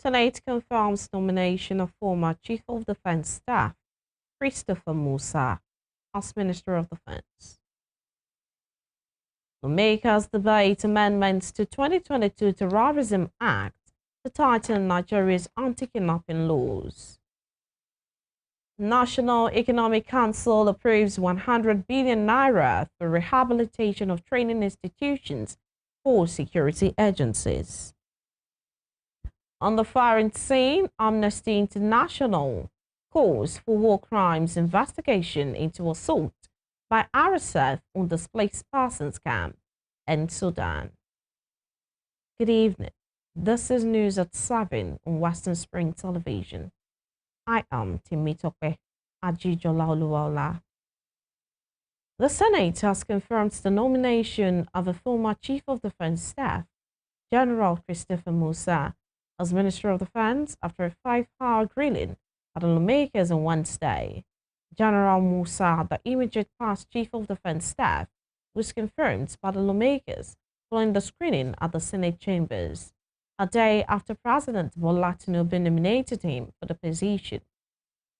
Senate confirms nomination of former Chief of Defense Staff Musa as Minister of Defense. Lawmakers debate amendments to 2022 Terrorism Act to tighten Nigeria's anti-kidnapping laws. National Economic Council approves 100 billion naira for rehabilitation of training institutions for security agencies. On the firing scene, Amnesty International calls for war crimes investigation into assault by RSF on displaced persons camp in Sudan. Good evening. This is news at 7 on Western Spring Television. I am Timitope Ajijola. The Senate has confirmed the nomination of a former Chief of Defense Staff, General Musa, as Minister of Defense after a 5-hour grilling at the lawmakers on Wednesday. General Musa, the immediate past Chief of Defense Staff, was confirmed by the lawmakers following the screening at the Senate chambers, a day after President Bola Tinubu nominated him for the position.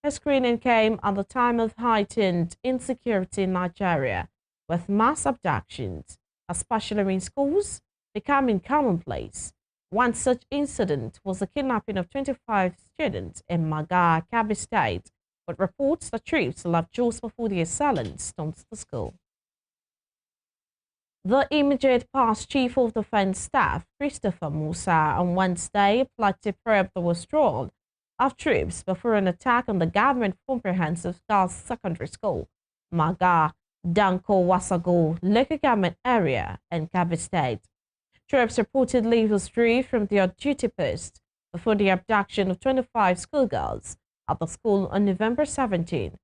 The screening came at the time of heightened insecurity in Nigeria, with mass abductions, especially in schools, becoming commonplace. One such incident was the kidnapping of 25 students in Maga, Kebbi State, with reports that troops left just before the assailants stormed the school. The immediate past Chief of Defense Staff, Musa, on Wednesday pledged to probe the withdrawal of troops before an attack on the government comprehensive girls' secondary school, Maga, Danko Wasago, local government area in Kebbi State. Troops reportedly withdrew from their duty post before the abduction of 25 schoolgirls at the school on November 17,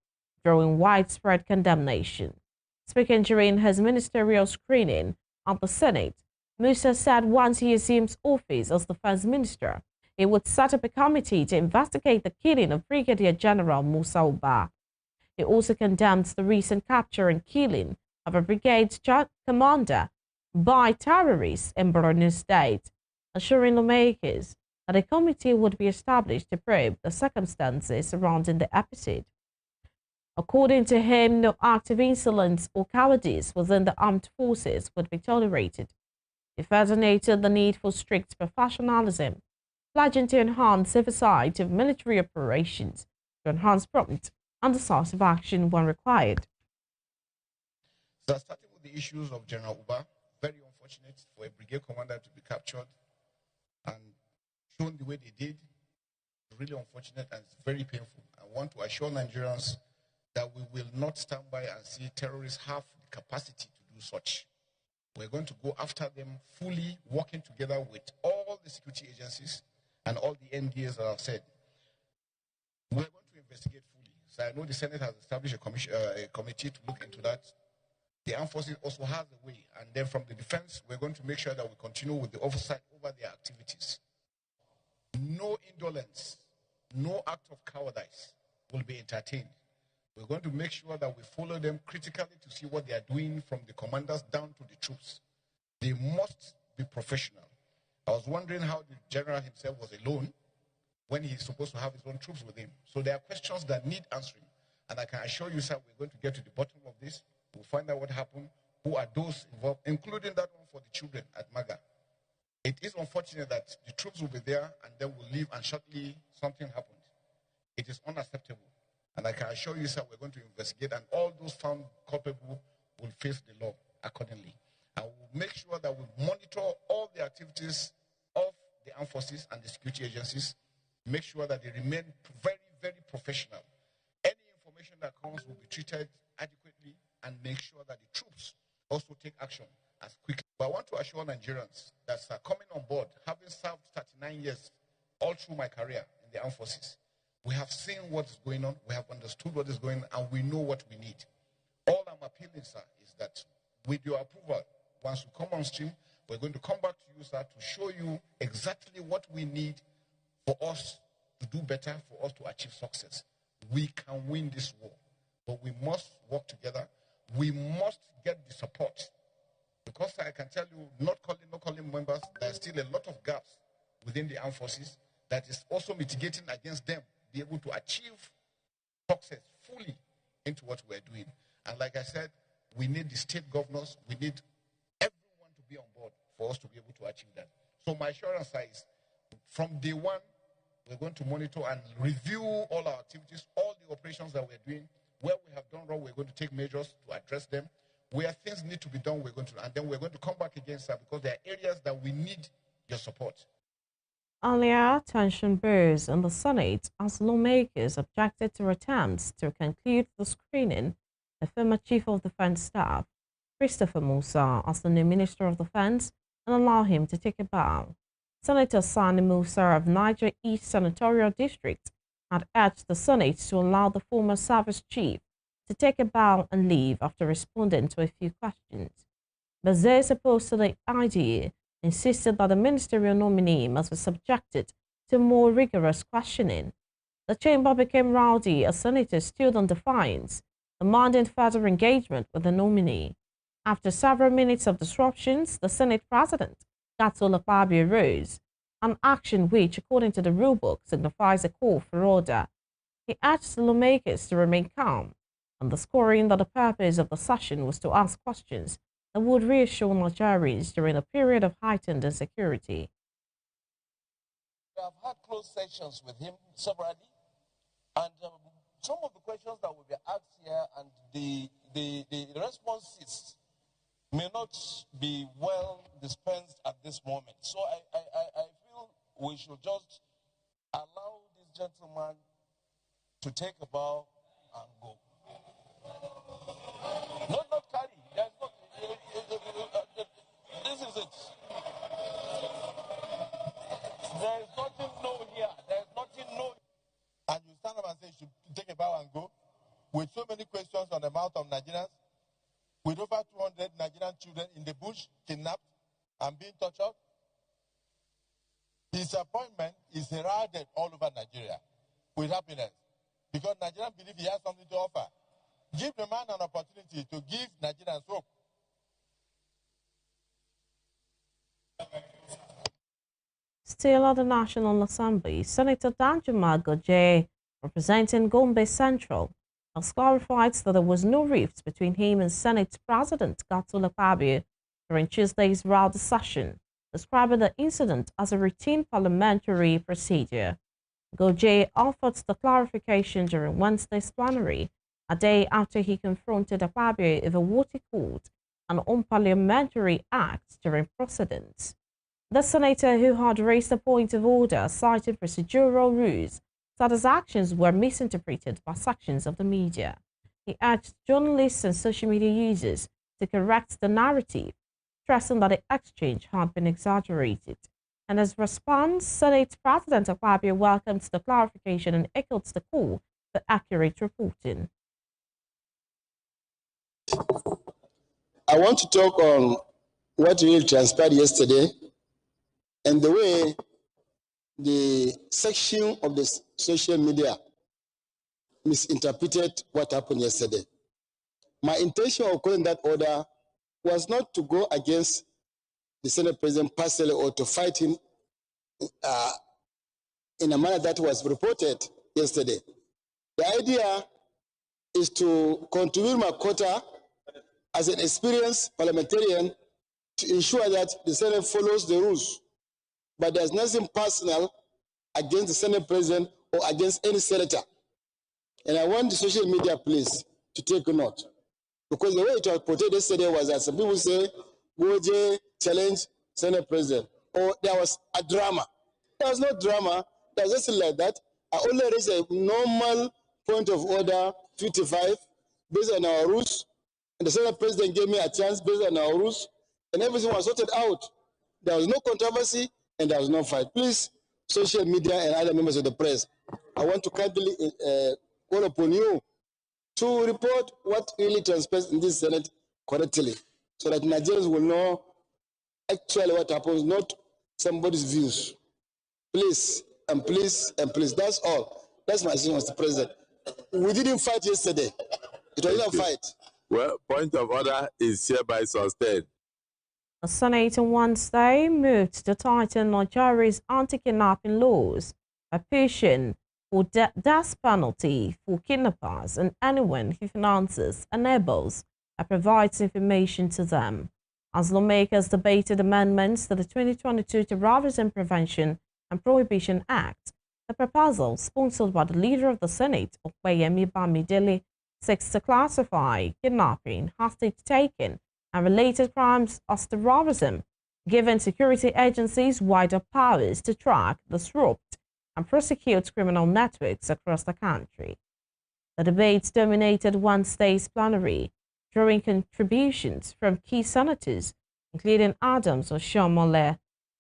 drawing widespread condemnation. Speaking during his ministerial screening at the Senate, Musa said once he assumes office as Defense Minister, he would set up a committee to investigate the killing of Brigadier General Musa Uba. He also condemned the recent capture and killing of a brigade commander by terrorists in Borno State, assuring lawmakers that a committee would be established to probe the circumstances surrounding the episode. According to him, no act of insolence or cowardice within the armed forces would be tolerated. He further noted the need for strict professionalism, pledging to enhance oversight of military operations to enhance prompt and decisive action when required. So starting with the issues of General Uba, very unfortunate for a brigade commander to be captured and shown the way they did. Really unfortunate and it's very painful. I want to assure Nigerians that we will not stand by and see terrorists have the capacity to do such. We're going to go after them fully, working together with all the security agencies and all the NDAs that I've said. We're going to investigate fully. So I know the Senate has established a committee to look into that. The armed forces also has a way. And then from the defense, we're going to make sure that we continue with the oversight over their activities. No indolence, no act of cowardice will be entertained. We're going to make sure that we follow them critically to see what they are doing from the commanders down to the troops. They must be professional. I was wondering how the general himself was alone when he's supposed to have his own troops with him. So there are questions that need answering. And I can assure you, sir, we're going to get to the bottom of this. We'll find out what happened, who are those involved, including that one for the children at Maga. It is unfortunate that the troops will be there and then will leave and shortly something happened. It is unacceptable. And I can assure you, sir, we're going to investigate and all those found culpable will face the law accordingly. And we'll make sure that we monitor all the activities of the armed forces and the security agencies, make sure that they remain very, very professional. Any information that comes will be treated adequately and make sure that the troops also take action as quickly. But I want to assure Nigerians that coming on board, having served 39 years all through my career in the armed forces, we have seen what is going on, we have understood what is going on, and we know what we need. All I'm appealing, sir, is that with your approval, once we come on stream, we're going to come back to you, sir, to show you exactly what we need for us to do better, for us to achieve success. We can win this war, but we must work together. We must get the support. Because I can tell you, not calling members, there are still a lot of gaps within the armed forces. that is also mitigating against them, be able to achieve success fully into what we're doing. And like I said, we need the state governors, we need everyone to be on board for us to be able to achieve that. So my assurance is, from day one, we're going to monitor and review all our activities, all the operations that we're doing. Where we have done wrong, we're going to take measures to address them. Where things need to be done, we're going to, and then we're going to come back again, sir, because there are areas that we need your support. Earlier, tension rose in the Senate as lawmakers objected to attempts to conclude the screening of former Chief of Defense Staff, Christopher Musa, as the new Minister of Defense and allow him to take a bow. Senator Sani Musa of Niger East Senatorial District had urged the Senate to allow the former service chief to take a bow and leave after responding to a few questions. But those opposed to the idea insisted that the ministerial nominee must be subjected to more rigorous questioning. The chamber became rowdy as senators stood on defiance, demanding further engagement with the nominee. After several minutes of disruptions, the Senate President, Gatsola Fabio, rose, an action which, according to the rulebook, signifies a call for order. He urged the lawmakers to remain calm, underscoring that the purpose of the session was to ask questions that would reassure Nigerians during a period of heightened insecurity. We have had closed sessions with him severally, and some of the questions that will be asked here and the responses may not be well dispensed at this moment. So I feel we should just allow this gentleman to take a bow and go. Not carry. There's not. This is it. There is nothing no here. There is nothing no. And you stand up and say you should take a bow and go, with so many questions on the mouth of Nigerians, with over 200 Nigerian children in the bush, kidnapped and being tortured. His appointment is heralded all over Nigeria with happiness, because Nigerians believe he has something to offer. Give the man an opportunity to give Nigerians hope. Still at the National Assembly, Senator Danjuma Goje, representing Gombe Central, has clarified that there was no rift between him and Senate President Gatsola Fabio during Tuesday's rowdy session, describing the incident as a routine parliamentary procedure. Goje offered the clarification during Wednesday's plenary, a day after he confronted Fabio over what he called an unparliamentary act during proceedings. The senator, who had raised a point of order citing procedural rules, said his actions were misinterpreted by sections of the media. He urged journalists and social media users to correct the narrative, stressing that the exchange had been exaggerated. And as response, Senate President Fabio welcomed the clarification and echoed the call for accurate reporting. I want to talk on what really transpired yesterday and the way the section of the social media misinterpreted what happened yesterday. My intention of calling that order was not to go against the Senate President personally or to fight him in a manner that was reported yesterday. The idea is to contribute my quota as an experienced parliamentarian to ensure that the Senate follows the rules. But there's nothing personal against the Senate President or against any senator. And I want the social media, please, to take a note. Because the way it was portrayed yesterday was that some people say, Goje challenge Senate President, or there was a drama. There was no drama. There was nothing like that. I only raised a normal point of order, 55, based on our rules. And the Senate President gave me a chance based on our rules, and everything was sorted out. There was no controversy, and there was no fight. Please, social media and other members of the press, I want to kindly call upon you to report what really transpires in this Senate correctly, so that Nigerians will know actually what happens, not somebody's views. Please, and please, and please. That's all. That's my decision, Mr. President. We didn't fight yesterday. It was not a fight. Well, point of order is hereby sustained. The Senate on Wednesday moved to tighten Nigeria's anti-kidnapping laws by pushing for death penalty for kidnappers and anyone who finances, enables, and provides information to them. As lawmakers debated amendments to the 2022 Terrorism Prevention and Prohibition Act, the proposal, sponsored by the leader of the Senate, Opeyemi Bamidele, seeks to classify kidnapping, hostage-taking, and related crimes as terrorism, giving security agencies wider powers to track, disrupt, and prosecute criminal networks across the country. The debates dominated Wednesday's plenary, drawing contributions from key senators, including Adams Oshiomhole,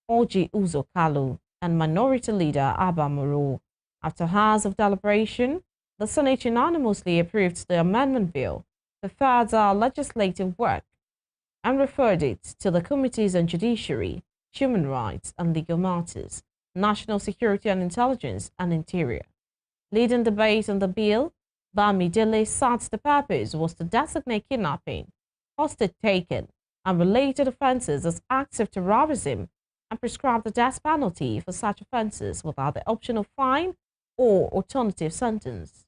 Orji Uzor Kalu, and Minority Leader Abba Moro. After hours of deliberation, the Senate unanimously approved the amendment bill for further legislative work and referred it to the Committees on Judiciary, Human Rights and Legal Matters, National Security and Intelligence, and Interior. Leading debate on the bill, Bamidele said the purpose was to designate kidnapping, hostage-taking, and related offences as acts of terrorism and prescribe the death penalty for such offences without the option of fine or alternative sentence.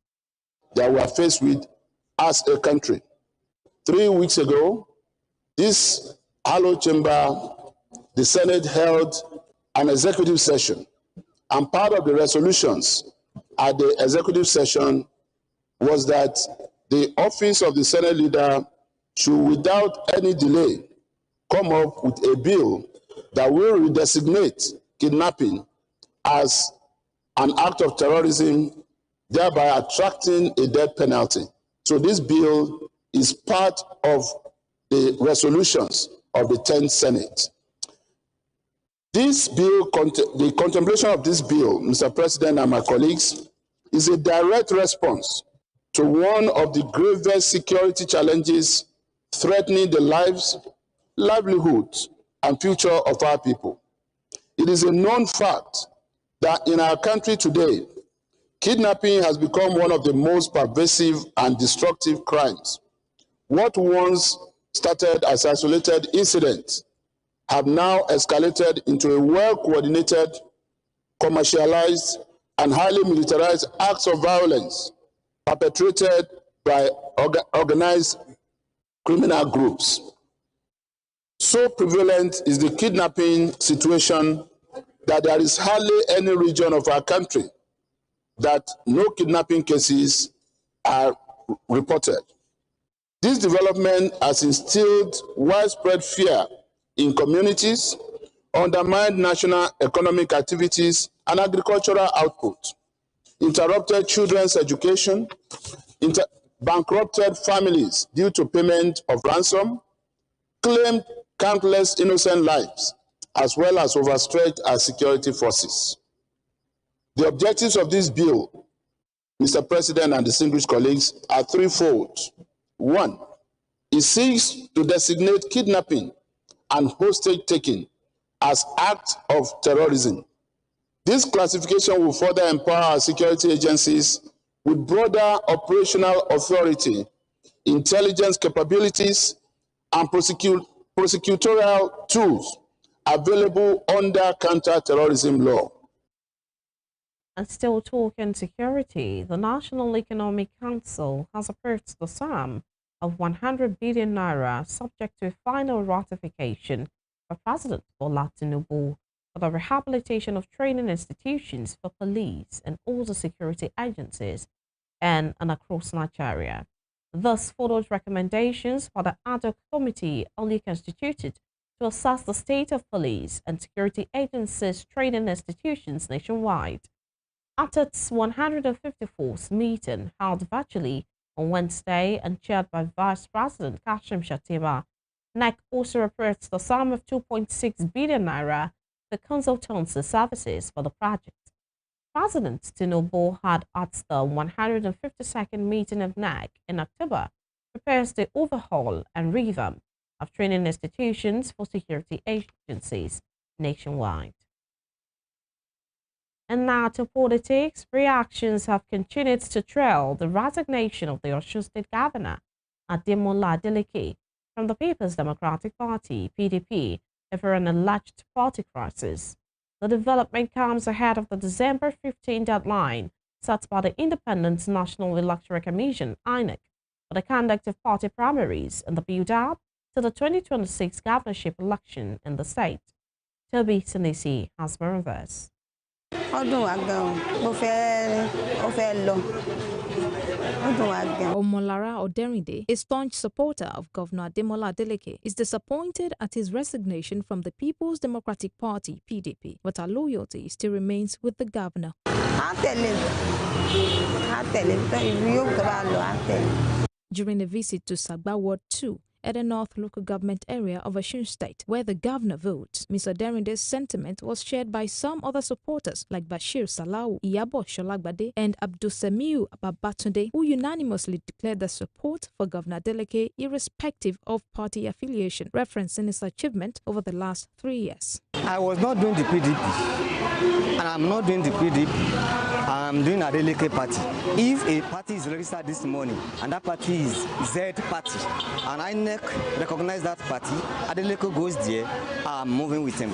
That we are faced with as a country. 3 weeks ago, this Hollow Chamber, the Senate held an executive session, and part of the resolutions at the executive session was that the office of the Senate leader should, without any delay, come up with a bill that will redesignate kidnapping as an act of terrorism, thereby attracting a death penalty. So this bill is part of the resolutions of the 10th Senate. This bill, the contemplation of this bill, Mr. President and my colleagues, is a direct response to one of the gravest security challenges threatening the lives, livelihoods, and future of our people. It is a known fact that in our country today, kidnapping has become one of the most pervasive and destructive crimes. What once started as isolated incidents have now escalated into a well-coordinated, commercialized, and highly militarized acts of violence perpetrated by organized criminal groups. So prevalent is the kidnapping situation that there is hardly any region of our country that no kidnapping cases are reported. This development has instilled widespread fear in communities, undermined national economic activities and agricultural output, interrupted children's education, bankrupted families due to payment of ransom, claimed countless innocent lives, as well as overstretched our security forces. The objectives of this bill, Mr. President and distinguished colleagues, are threefold. One, it seeks to designate kidnapping and hostage-taking as acts of terrorism. This classification will further empower our security agencies with broader operational authority, intelligence capabilities, and prosecutorial tools available under counter-terrorism law. And still talking security, the National Economic Council has approved the sum of 100 billion naira subject to a final ratification by President Bola Tinubu for the rehabilitation of training institutions for police and all the security agencies and across Nigeria. Thus followed recommendations by the ad hoc committee only constituted to assess the state of police and security agencies training institutions nationwide. At its 154th meeting held virtually on Wednesday and chaired by Vice President Kashim Shettima, NEC also approved the sum of 2.6 billion naira for consultancy services for the project. President Tinubu had at the 152nd meeting of NEC in October proposed the overhaul and revamp of training institutions for security agencies nationwide. And now to politics, reactions have continued to trail the resignation of the Osun State Governor, Ademola Adeleke, from the People's Democratic Party, PDP, over an alleged party crisis. The development comes ahead of the December 15 deadline set by the Independent National Electoral Commission (INEC) for the conduct of party primaries and the build-up to the 2026 governorship election in the state. Toby Sinisi has more of this. Omolara Oderinde, a staunch supporter of Governor Ademola Adeleke, is disappointed at his resignation from the People's Democratic Party (PDP), but her loyalty still remains with the governor. During a visit to Sagba Ward 2, at the North local government area of Osun State, where the governor votes, Mr. Derinde's sentiment was shared by some other supporters like Bashir Salau, Iyabo Sholagbade, and Abdulsemiu Babatunde, who unanimously declared their support for Governor Adeleke irrespective of party affiliation, referencing his achievement over the last 3 years. I was not doing the PDP, and I'm not doing the PDP. I'm doing Adeleke party. If a party is registered this morning, and that party is Z party, and INEC recognize that party, Adeleke goes there, I'm moving with him.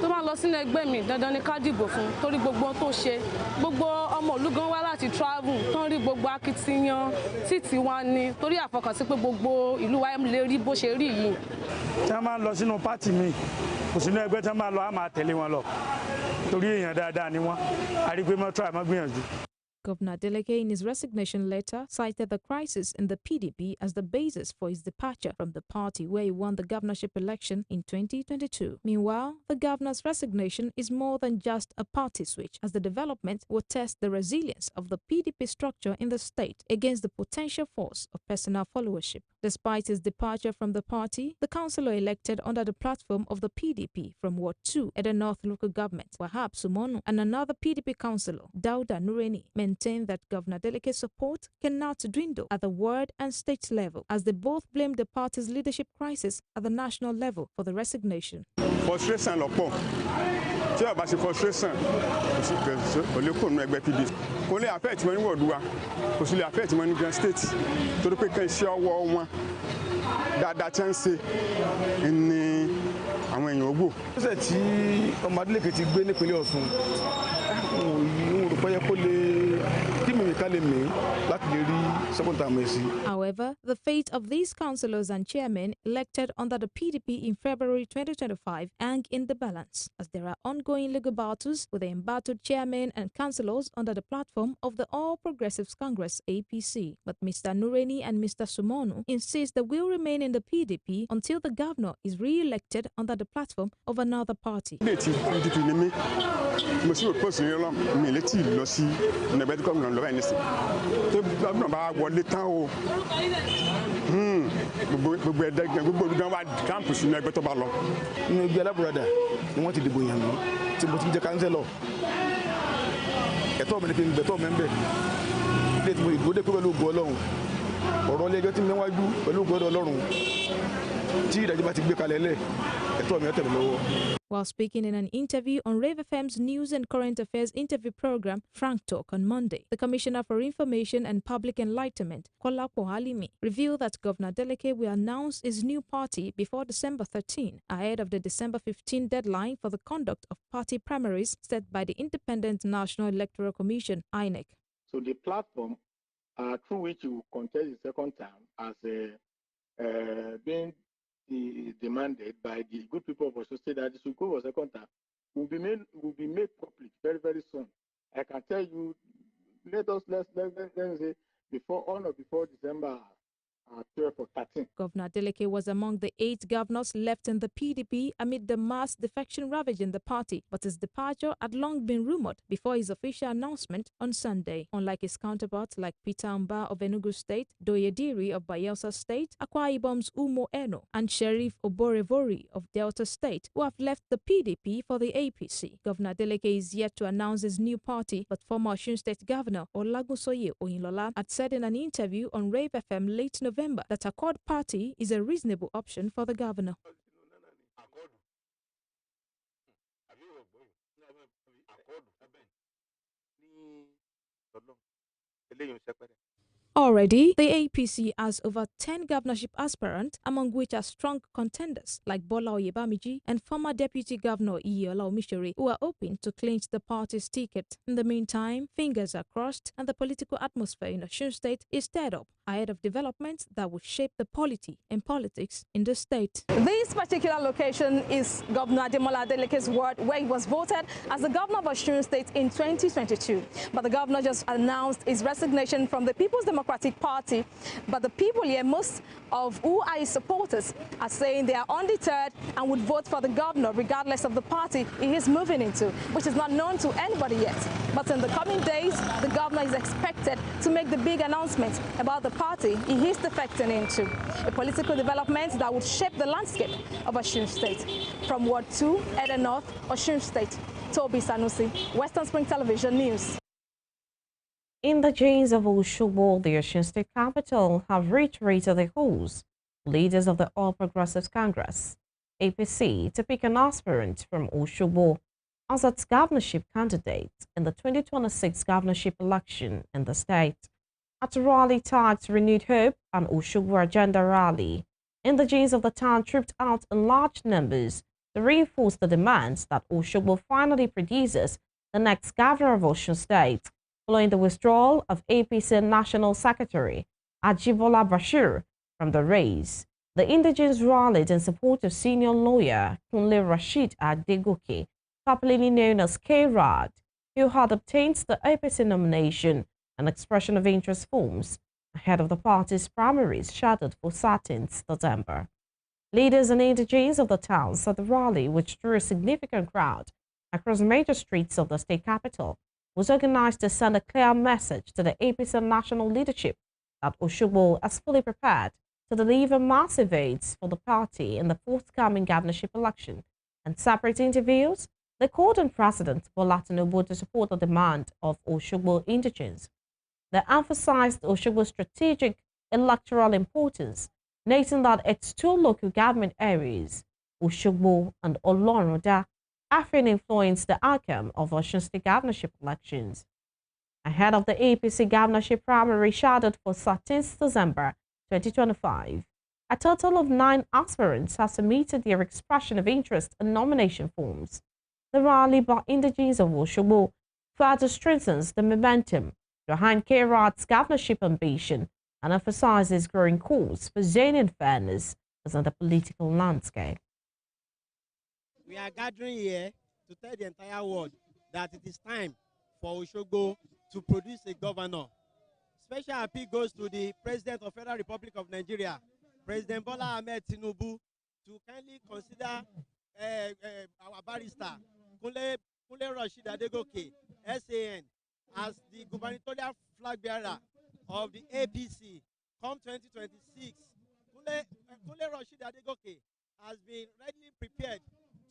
tó máa lọ sínú ẹgbẹ́ mi dandan ni ká dìbò fún torí gbogbo tó ṣe gbogbo ọmọ ìlú gan wá láti travel tán rí gbogbo akitiyan títí wá ní torí àfọkànsí pé gbogbo ìlú wa lè rí bó ṣe rí yìí. tí wọ́n máa ń lọ sínú pátì mi kò sínú ẹgbẹ́ tí wọ́n máa lọ á máa tẹ̀lé wọn lọ torí èèyàn dáadáa ni wọ́n a rí pé mọ́tò àmọ́ gbìyànjú. Governor Adeleke, in his resignation letter, cited the crisis in the PDP as the basis for his departure from the party where he won the governorship election in 2022. Meanwhile, the governor's resignation is more than just a party switch, as the development will test the resilience of the PDP structure in the state against the potential force of personal followership. Despite his departure from the party, the councillor elected under the platform of the PDP from Ward 2 at the North local government, Wahab Sumonu, and another PDP councillor, Dauda Nureni, maintained that Governor Adeleke's support cannot dwindle at the ward and state level, as they both blamed the party's leadership crisis at the national level for the resignation. Frustration lọ́pọ̀ tí a bá ṣe frustration kò lè kó nínú ẹgbẹ́ PDP kò lè affect wọn ní wọ́ọ̀dù wa kò sì lè affect wọn ní Grand State torí pé kàn ṣe ọwọ́ wọn dáadáa tí wọ́n ń ṣe ní àwọn èèyàn ògbó. Ṣé tí ọmọ Adeleke ti gbé nípínlẹ̀ Ọ̀ṣun òun rò pé yẹ kó lè kí mímì ká lè mí láti lè rí second term ẹ̀ sí. However, the fate of these councillors and chairmen elected under the PDP in February 2025 hang in the balance, as there are ongoing legal battles with the embattled chairmen and councillors under the platform of the All Progressives Congress (APC). But Mr. Nureni and Mr. Sumonu insist they will remain in the PDP until the governor is re-elected under the platform of another party. Gbogbo olùdán wa kámpù sínú ẹgbẹ́ tó bá lọ. Inú ẹgbẹ́ alábùradà ni wọ́n ti dìbò yàn mí tí mo ti jẹ́ kánsẹ́lọ̀. Ẹ̀tọ́ mi ni pé ìgbẹ́tọ̀ mi ń bẹ̀. Ilé tí mo ìgbó dé pé pẹ̀lú ògo Ọlọ́run. Ọ̀rọ̀ ilé ẹjọ́ tí mi wájú pẹ̀lú ògo Ọlọ́run. Tí ìdájọ́ bá ti gbé kalẹ̀ lẹ̀, ẹ̀tọ́ mi ó tẹ̀ mí lọ́wọ́. While speaking in an interview on Rave FM's News and Current Affairs interview program, Frank Talk, on Monday, the Commissioner for Information and Public Enlightenment, Kolapo Halimi, revealed that Governor Adeleke will announce his new party before December 13, ahead of the December 15 deadline for the conduct of party primaries set by the Independent National Electoral Commission, INEC. So the platform through which you contest the second term has been demanded by the good people of Osun State that this will go for second term will be made public very, very soon. I can tell you, let's say before December 12 or 13. Governor Adeleke was among the 8 governors left in the PDP amid the mass defection ravaging the party, but his departure had long been rumored before his official announcement on Sunday. Unlike his counterparts like Peter Mba of Enugu State, Doyediri of Bayelsa State, Akwa Ibom's Umo Eno, and Sheriff Oborevori of Delta State, who have left the PDP for the APC. Governor Adeleke is yet to announce his new party, but former Osun State Governor Olagunsoye Oyinlola had said in an interview on Rave FM late November that Accord Party is a reasonable option for the governor. Already, the APC has over 10 governorship aspirants, among which are strong contenders like Bola Oyebamiji and former Deputy Governor Iyiola Omishore, who are hoping to clinch the party's ticket. In the meantime, fingers are crossed and the political atmosphere in Osun State is stirred up ahead of developments that will shape the polity and politics in the state. This particular location is Governor Ademola Adeleke's ward, where he was voted as the governor of Osun State in 2022. But the governor just announced his resignation from the People's Democratic Party. But the people here, most of who are his supporters, are saying they are undeterred and would vote for the governor regardless of the party he is moving into, which is not known to anybody yet. But in the coming days, the governor is expected to make the big announcement about the party he is defecting into, a political development that would shape the landscape of Osun State. From Ward 2, Ede North, Osun State, Toby Sanusi, Western Spring Television News. Indigenes of Osogbo, the Osun State capital, have reiterated their calls for leaders of the All Progressives Congress, APC, to pick an aspirant from Osogbo as its governorship candidate in the 2026 governorship election in the state. At a rally tagged Renewed Hope and Osogbo Agenda Rally, indigenes of the town trooped out in large numbers to reinforce the demands that Osogbo finally produces the next governor of Osun State, following the withdrawal of APC National Secretary Ajibola Bashir from the race. The indigenes rallied in support of senior lawyer Kunle Rashid Adegoke, popularly known as K-Rod, who had obtained the APC nomination and expression of interest forms ahead of the party's primaries scheduled for 13th December. Leaders and indigenes of the town said the rally, which drew a significant crowd across major streets of the state capital, was organized to send a clear message to the APC national leadership that Osogbo is fully prepared to deliver massive aids for the party in the forthcoming governorship election. And separate interviews, they called on President Bola Tinubu to support the demand of Osogbo indigenes. They emphasized Osogbo's strategic electoral importance, noting that its two local government areas, Osogbo and Oloruda, often influenced the outcome of Osun State governorship elections. Ahead of the APC governorship primary scheduled for 13th December 2025, a total of 9 aspirants have submitted their expression of interest and nomination forms. The rally by indigenes of Osogbo further strengthens the momentum behind K-Rod's governorship ambition and emphasizes growing calls for zoning fairness within the political landscape. We are gathering here to tell the entire world that it is time for Osogbo to produce a governor. Special appeal goes to the President of the Federal Republic of Nigeria, President Bola Ahmed Tinubu, to kindly consider our barrister, Kunle Rashid Adegoke, SAN, as the gubernatorial flag bearer of the APC come 2026. Kunle Rashid Adegoke has been readily prepared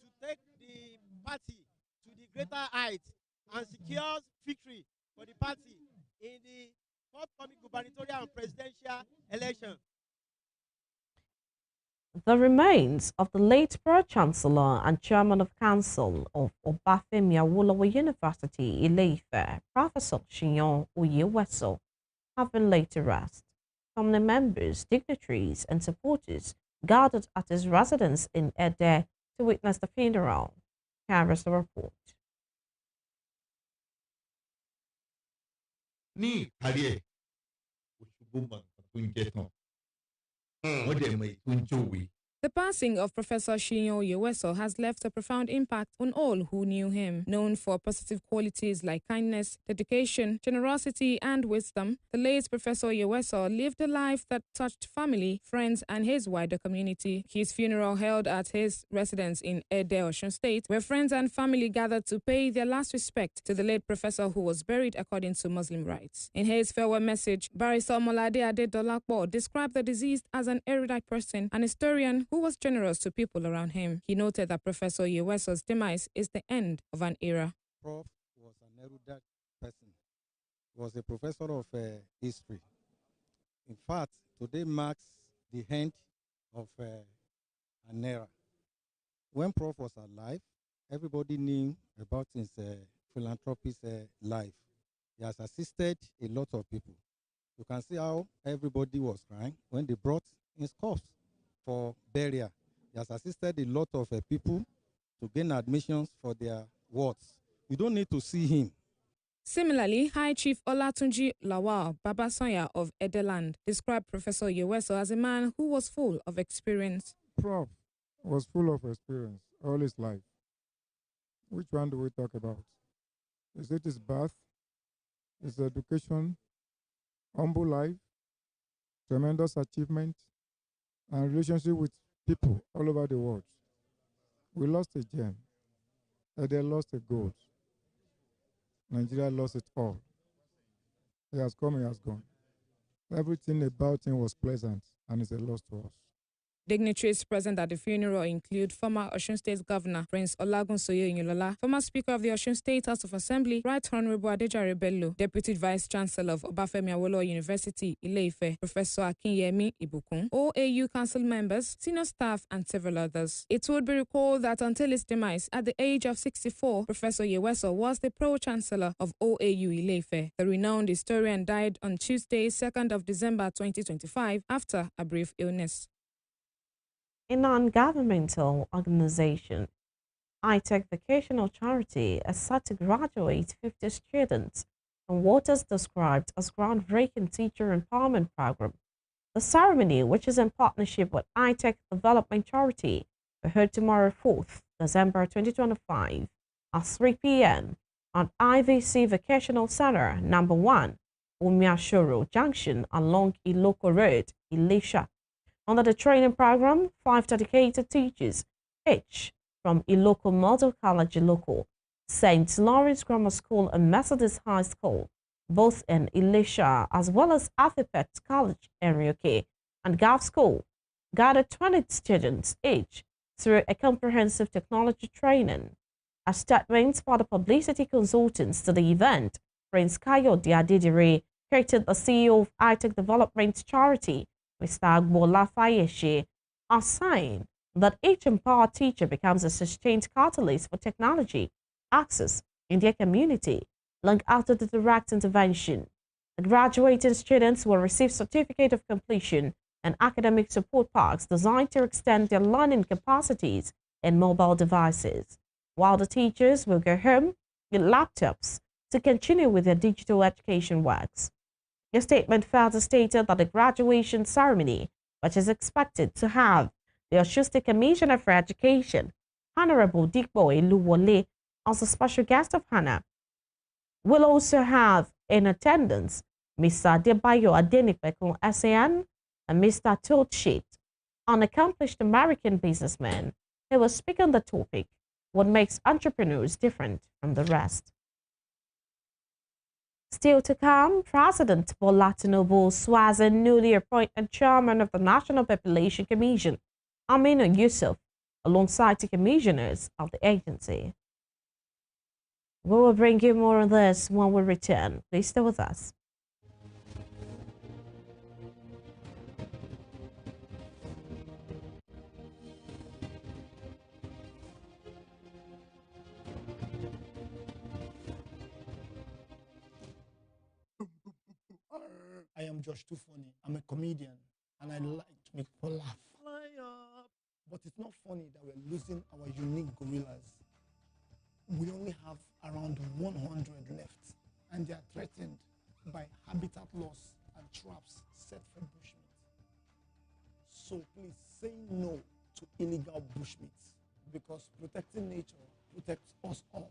to take the party to the greater heights and secures victory for the party in the forthcoming gubernatorial and presidential election. The remains of the late Pro-Chancellor and Chairman of Council of Obafemi Awolowo University, Ile-Ife, Professor Shiyon Oyeweso, have been laid to rest. Family members, dignitaries, and supporters gathered at his residence in Ede to witness the funeral. Carries the report. Ní ìparí ẹ̀, Òṣogbo mọ̀ nǹkan tó ń jẹ́ tán. Wọ́n dẹ̀ mọ èyí tó ń jòwe. The passing of Professor Shiyon Oyeweso has left a profound impact on all who knew him. Known for positive qualities like kindness, dedication, generosity, and wisdom, the late Professor Oyeweso lived a life that touched family, friends, and his wider community. His funeral held at his residence in Ede, Osun State, where friends and family gathered to pay their last respect to the late professor who was buried according to Muslim rites. In his farewell message, Barrister Molade Adedolapo described the deceased as an erudite person, an historian who was generous to people around him. He noted that Professor Oyeweso's demise is the end of an era. Prof was an erudite person. He was a professor of history. In fact, today marks the end of an era. When Prof was alive, everybody knew about his philanthropist life. He has assisted a lot of people. You can see how everybody was crying when they brought his corpse for burial. He has assisted a lot of people to gain admissions for their wards. You don't need to see him. Similarly, High Chief Olatunji Lawal Babasanya of Edeland described Professor Yeweso as a man who was full of experience. Prof was full of experience all his life. Which one do we talk about? Is it his birth, his education, humble life, tremendous achievement, and relationship with people all over the world? We lost a gem. Ede lost a gold. Nigeria lost it all. He has come, he has gone. Everything about him was pleasant, and it's a loss to us. Dignitaries present at the funeral include former Osun State Governor Prince Olagunsoye Oyinlola, former Speaker of the Osun State House of Assembly, Right Honorable Adejare Bello, Deputy Vice Chancellor of Obafemi Awolowo University, Ile-Ife, Professor Akinyemi Ibukun, OAU Council members, senior staff, and several others. It would be recalled that until his demise at the age of 64, Professor Yeweso was the Pro-Chancellor of OAU Ile-Ife. The renowned historian died on Tuesday, 2nd of December 2025, after a brief illness. A non-governmental organization, iTech Vocational Charity, is set to graduate 50 students from what is described as groundbreaking teacher empowerment program. The ceremony, which is in partnership with iTech Development Charity, will be held tomorrow, 4th December 2025, at 3 p.m. at IVC Vocational Center, number 1, Umiashoro Junction, along Iloko Road, Ilesha. Under the training program, 5 dedicated teachers, each from Iloko Model College Iloko, St. Lawrence Grammar School and Methodist High School, both in Ilesha, as well as Athipet College, Erioke, and Gulf School, guided 20 students each through a comprehensive technology training. As statements by the publicity consultants to the event, Prince Kayode Adedire, created the CEO of iTech Development Charity, Mr. Agbola Fayeshe, are saying that each empowered teacher becomes a sustained catalyst for technology access in their community long after the direct intervention. The graduating students will receive certificate of completion and academic support packs designed to extend their learning capacities in mobile devices, while the teachers will go home with laptops to continue with their digital education works. The statement further stated that the graduation ceremony, which is expected to have the Osun State Commissioner for Education, Honorable Dikbo Eluwole, as a special guest of honor, will also have in attendance Mr. Adebayo Adenipekun SAN and Mr. Tolchit, an accomplished American businessman who will speak on the topic, what makes entrepreneurs different from the rest. Still to come, President Bola Tinubu swears in newly appointed chairman of the National Population Commission, Aminu Yusuf, alongside the commissioners of the agency. We will bring you more on this when we return. Please stay with us. I am just too funny. I'm a comedian, and I like to make people laugh. But it's not funny that we're losing our unique gorillas. We only have around 100 left, and they are threatened by habitat loss and traps set for bushmeat. So please say no to illegal bushmeat, because protecting nature protects us all.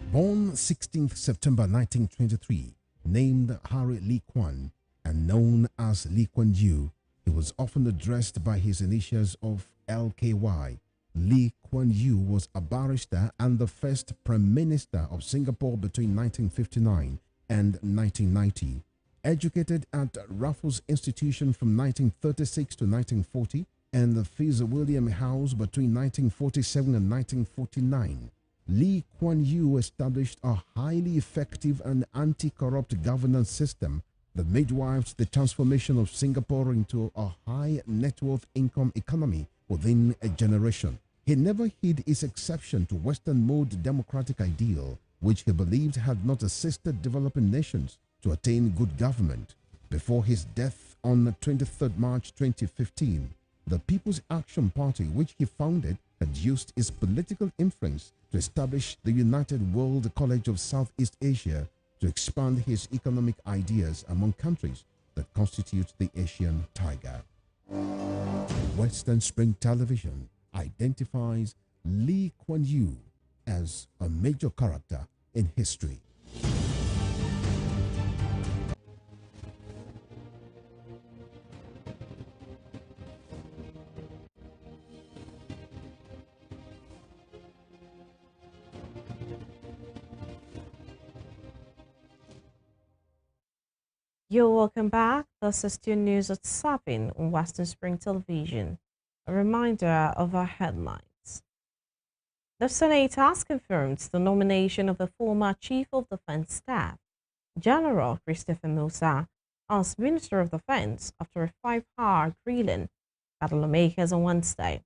Born 16th September 1923, named Harry Lee Kwan and known as Lee Kuan Yew, he was often addressed by his initials of LKY. Lee Kuan Yew was a barrister and the first Prime Minister of Singapore between 1959 and 1990. Educated at Raffles Institution from 1936 to 1940 and the Fitzwilliam House between 1947 and 1949. Lee Kuan Yew established a highly effective and anti-corrupt governance system that midwifed the transformation of Singapore into a high net worth income economy within a generation. He never hid his exception to Western mode democratic ideal which he believed had not assisted developing nations to attain good government. Before his death on 23 March 2015, the People's Action Party, which he founded, had used its political influence to establish the United World College of Southeast Asia to expand his economic ideas among countries that constitute the Asian Tiger. Western Spring Television identifies Lee Kuan Yew as a major character in history. You're welcome back. This is 2 News at 7 on Western Spring Television. A reminder of our headlines. The Senate has confirmed the nomination of the former Chief of Defense Staff, General Christopher Musa, as Minister of Defense after a 5-hour grilling by the lawmakers on Wednesday.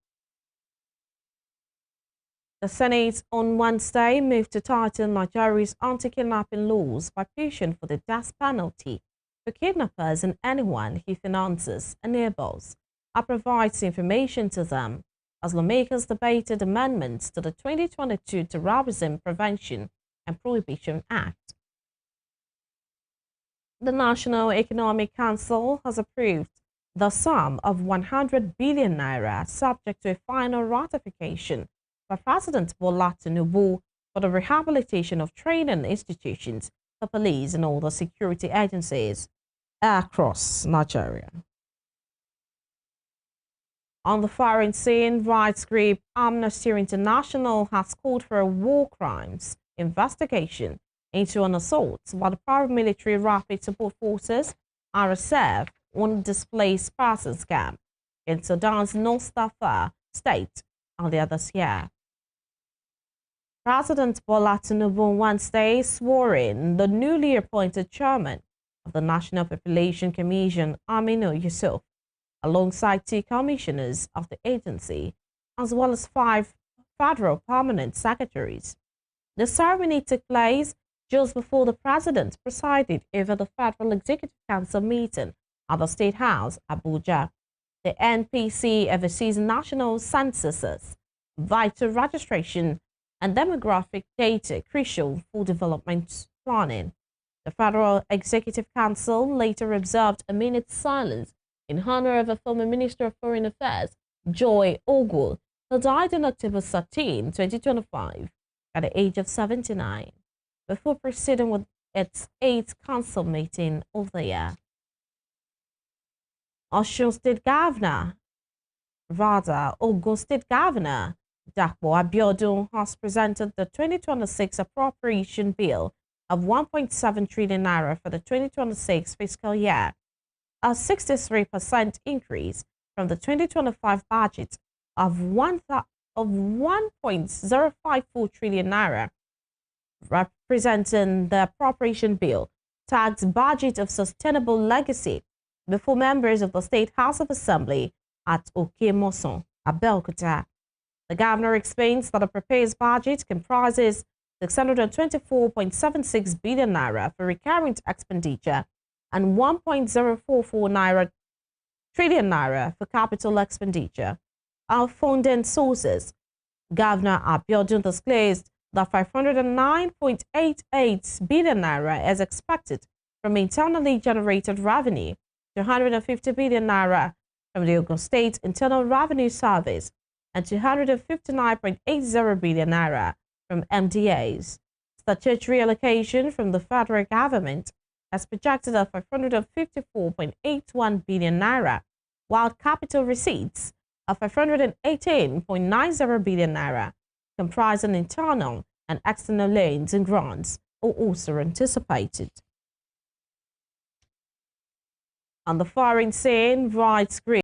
The Senate on Wednesday moved to tighten Nigeria's anti-kidnapping laws by pushing for the death penalty for kidnappers and anyone he finances, enables, or provides information to them, as lawmakers debated amendments to the 2022 Terrorism Prevention and Prohibition Act. The National Economic Council has approved the sum of 100 billion naira subject to a final ratification by President Bola Tinubu for the rehabilitation of training institutions for police and other security agencies across Nigeria. On the foreign scene, rights group Amnesty International has called for a war crimes investigation into an assault by the paramilitary Rapid Support Forces (RSF) on a displaced persons camp in Sudan's North Darfur state earlier this year. President Bola Tinubu on Wednesday swore in the newly appointed chairman of the National Population Commission, Aminu Yusuf, alongside 2 commissioners of the agency, as well as 5 federal permanent secretaries. The ceremony took place just before the president presided over the Federal Executive Council meeting at the State House, Abuja. The NPC oversees national censuses, vital registration, and demographic data crucial for development planning. The Federal Executive Council later observed a minute's silence in honor of a former Minister of Foreign Affairs, Joy Ogul, who died on October 13, 2025, at the age of 79, before proceeding with its 8th council meeting of the year. Ogun State Governor, Dapo Abiodun has presented the 2026 appropriation bill of 1.7 trillion naira for the 2026 fiscal year, a 63% increase from the 2025 budget of 1.054 trillion naira, representing the appropriation bill tagged Budget of Sustainable Legacy before members of the State House of Assembly at Okemoson, Abeokuta. The governor explains that the proposed budget comprises 624.76 billion naira for recurrent expenditure and 1.044 trillion naira for capital expenditure. Our funding sources. Governor Abiodun disclosed that 509.88 billion naira is expected from internally generated revenue, 250 billion naira from the Ogun State Internal Revenue Service, and 259.80 billion naira from MDAs. Statutory allocation from the federal government has projected at 554.81 billion naira, while capital receipts of 518.90 billion naira, comprising internal and external loans and grants, are also anticipated. On the foreign scene, rights group